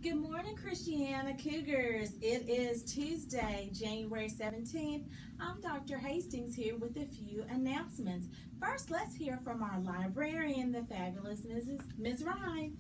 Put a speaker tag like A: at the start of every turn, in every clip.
A: Good morning, Christiana Cougars. It is Tuesday, January 17th. I'm Dr. Hastings here with a few announcements. First, let's hear from our librarian, the fabulous Ms. Ryan.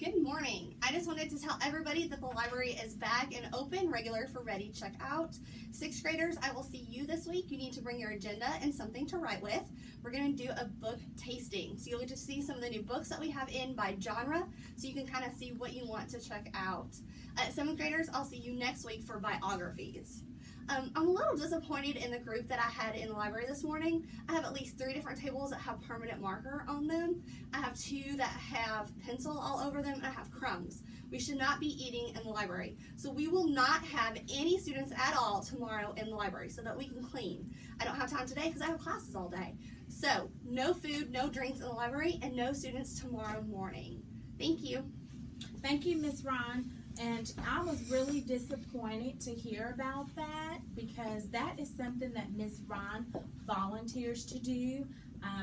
B: Good morning. I just wanted to tell everybody that the library is back and open, regular for ready checkout. Sixth graders, I will see you this week. You need to bring your agenda and something to write with. We're going to do a book tasting. So you'll get to see some of the new books that we have in by genre, so you can kind of see what you want to check out. Seventh graders, I'll see you next week for biographies. I'm a little disappointed in the group that I had in the library this morning. I have at least 3 different tables that have permanent marker on them. I have 2 that have pencil all over them, and I have crumbs. We should not be eating in the library. So we will not have any students at all tomorrow in the library so that we can clean. I don't have time today because I have classes all day. So no food, no drinks in the library, and no students tomorrow morning. Thank you.
A: Thank you, Ms. Ryan. And I was really disappointed to hear about that because that is something that Ms. Ryan volunteers to do.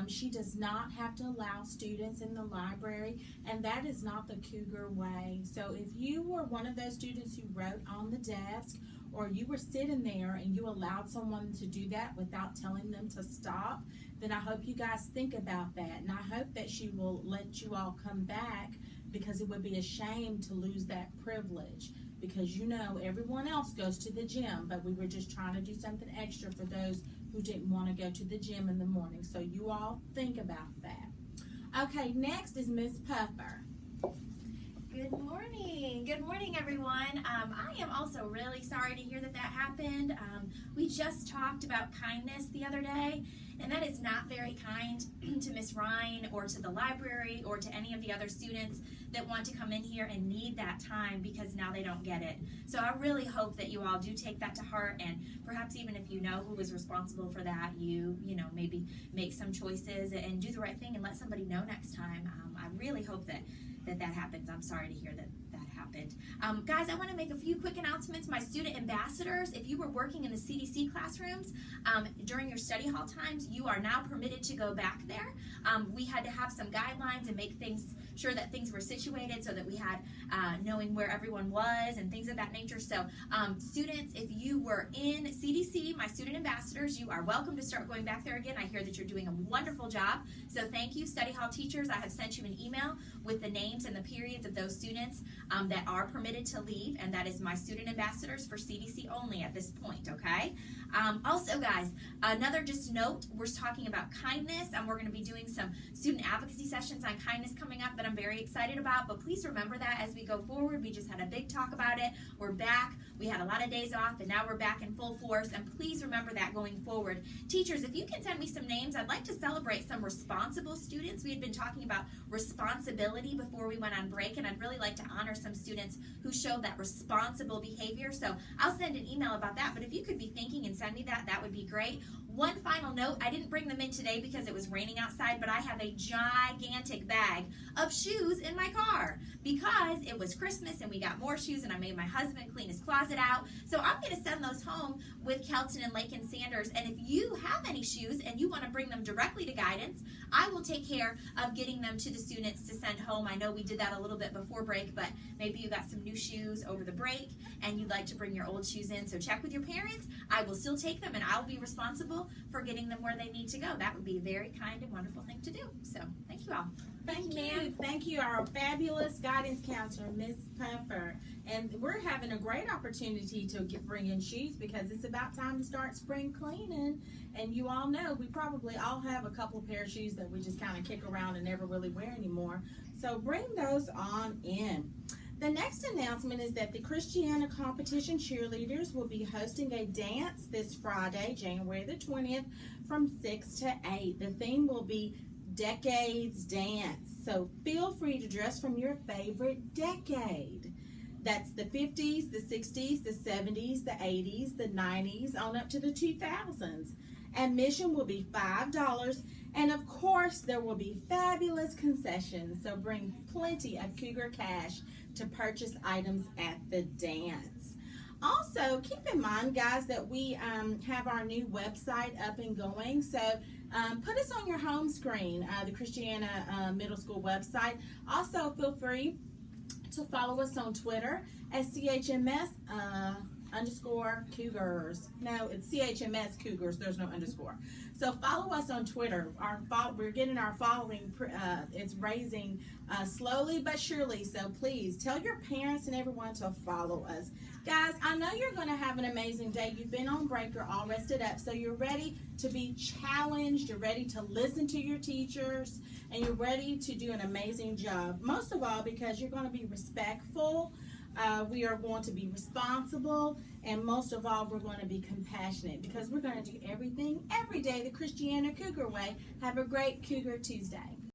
A: She does not have to allow students in the library, and that is not the Cougar way. So if you were one of those students who wrote on the desk, or you were sitting there and you allowed someone to do that without telling them to stop, then I hope you guys think about that. And I hope that she will let you all come back, because it would be a shame to lose that privilege, because you know everyone else goes to the gym, but we were just trying to do something extra for those who didn't want to go to the gym in the morning. So you all think about that. Okay, next is Miss Puffer.
C: Good morning. Good morning, everyone. I am also really sorry to hear that happened. We just talked about kindness the other day, and that is not very kind to Miss Ryan or to the library or to any of the other students that want to come in here and need that time because now they don't get it. So I really hope that you all do take that to heart, and perhaps even if you know who was responsible for that, you know, maybe make some choices and do the right thing and let somebody know next time. I really hope that happens. I'm sorry to hear that happened. Guys, I want to make a few quick announcements. My student ambassadors, if you were working in the CDC classrooms during your study hall times, you are now permitted to go back there. We had to have some guidelines and make sure that things were situated so that we had knowing where everyone was and things of that nature. So students, if you were in CDC, my student ambassadors, you are welcome to start going back there again. I hear that you're doing a wonderful job. So thank you, study hall teachers. I have sent you an email with the names and the periods of those students that are permitted to leave, and that is my student ambassadors for CDC only at this point, okay? Also, guys, another just note, we're talking about kindness, and we're going to be doing some student advocacy sessions on kindness coming up that I'm very excited about, but please remember that as we go forward. We just had a big talk about it. We're back. We had a lot of days off, and now we're back in full force, and please remember that going forward. Teachers, if you can send me some names, I'd like to celebrate some responsible students. We had been talking about responsibility before we went on break, and I'd really like to honor some students who showed that responsible behavior. So I'll send an email about that, but if you could be thinking and send me that would be great. One final note, I didn't bring them in today because it was raining outside, but I have a gigantic bag of shoes in my car because it was Christmas and we got more shoes, and I made my husband clean his closet out. So I'm going to send those home with Kelton and Lake and Sanders, and if you have any shoes and you want to bring them directly to guidance, I will take care of getting them to the students to send home. I know we did that a little bit before break, but maybe you got some new shoes over the break and you'd like to bring your old shoes in, so check with your parents. I will still take them, and I'll be responsible for getting them where they need to go. That would be a very kind and wonderful thing to do. So thank you all.
A: Thank you. Thank you, our fabulous guidance counselor, Miss Puffer. And we're having a great opportunity to bring in shoes because it's about time to start spring cleaning. And you all know we probably all have a couple of pair of shoes that we just kind of kick around and never really wear anymore. So bring those on in. The next announcement is that the Christiana Competition cheerleaders will be hosting a dance this Friday, January the 20th, from 6 to 8. The theme will be Decades Dance. So feel free to dress from your favorite decade. That's the 50s, the 60s, the 70s, the 80s, the 90s, on up to the 2000s. Admission will be $5, and of course there will be fabulous concessions, so bring plenty of Cougar cash to purchase items at the dance. Also, keep in mind, guys, that we have our new website up and going, so put us on your home screen, the Christiana Middle School website. Also, feel free to follow us on Twitter at CHMS underscore Cougars. No, it's CHMS Cougars. There's no underscore. So follow us on Twitter. We're getting our following. It's raising slowly but surely. So please tell your parents and everyone to follow us. Guys, I know you're going to have an amazing day. You've been on break. You're all rested up. So you're ready to be challenged. You're ready to listen to your teachers. And you're ready to do an amazing job. Most of all, because you're going to be respectful. We are going to be responsible, and most of all, we're going to be compassionate, because we're going to do everything every day the Christiana Cougar way. Have a great Cougar Tuesday.